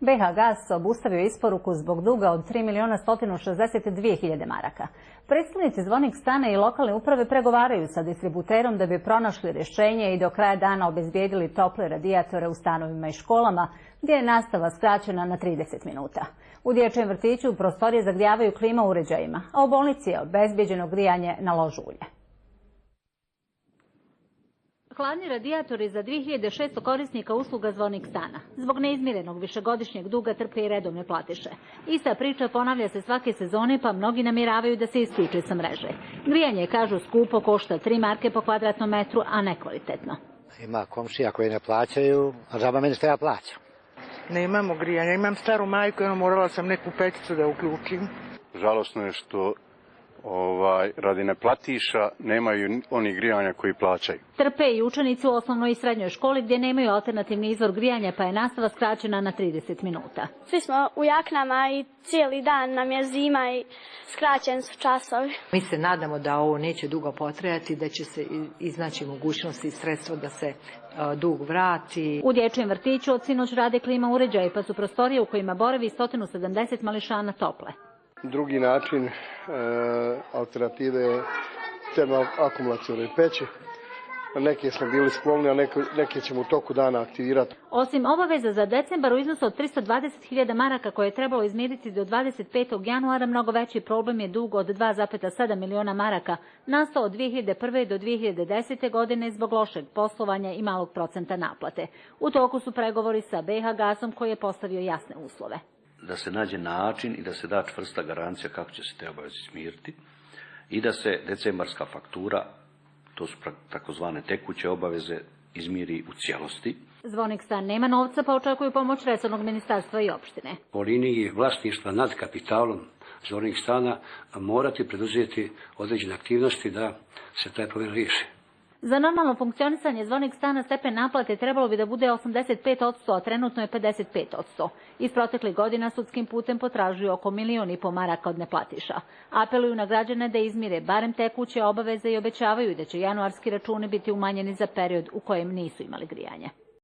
BH Gas obustavio isporuku zbog duga od 3.162.000 maraka. Predstavnici Zvonik stana i lokalne uprave pregovaraju sa distributerom da bi pronašli rješenje i do kraja dana obezbijedili tople radijatore u stanovima i školama, gdje je nastava skraćena na 30 minuta. U dječjem vrtiću prostorije zagrijavaju klima uređajima, a u bolnici je obezbijeđeno grijanje na lož ulje. Hladni radijatori za 2600 korisnika usluga Zvonik stana. Zbog neizmirenog višegodišnjeg duga trpe i redovne platiše. Ista priča ponavlja se svake sezone, pa mnogi namjeravaju da se isključe sa mreže. Grijanje, kažu, skupo, košta 3 marke po kvadratnom metru, a nekvalitetno. Ima komšija koji ne plaćaju, a žaba meni što ja plaćam. Nemamo grijanja, imam staru majku, morala sam neku pećicu da uključim. Žalosno je što radi neplatiša nemaju oni grijanja koji plaćaju. Trpe i učenici u osnovnoj i srednjoj školi gdje nemaju alternativni izvor grijanja, pa je nastava skraćena na 30 minuta. Svi smo u jaknama i cijeli dan nam je zima i skraćeni su časovi. Mi se nadamo da ovo neće dugo potrajati, da će se iznaći mogućnosti i sredstva da se dug vrati. U dječjem vrtiću od sinoć rade klima uređaji, pa su prostorije u kojima boravi 170 mališana tople. Drugi način alternative termoakumulacione peći. Neke smo bili skloni, a neke ćemo u toku dana aktivirati. Osim obaveza za decembar u iznosu od 320.000 maraka koje je trebalo izmiriti do 25. januara, mnogo veći problem je dug od 2,7 miliona maraka, nastao od 2001. do 2010. godine zbog lošeg poslovanja i malog procenta naplate. U toku su pregovori sa BH Gasom koji je postavio jasne uslove. Da se nađe način i da se da čvrsta garancija kako će se te obaveze smiriti i da se decembarska faktura, to su takozvane tekuće obaveze, izmiri u cijelosti. Zvonik stan nema novca, pa očekuju pomoć resornog ministarstva i opštine. Po liniji vlasništva nad kapitalom Zvonik stana morati preduzeti određene aktivnosti da se taj problem riješi. Za normalno funkcionisanje Zvonik stana stepen naplate trebalo bi da bude 85%, a trenutno je 55%. Iz proteklih godina sudskim putem potražuju oko 1,5 miliona maraka od neplatiša. Apeluju na građane da izmire barem tekuće obaveze i obećavaju da će januarski računi biti umanjeni za period u kojem nisu imali grijanje.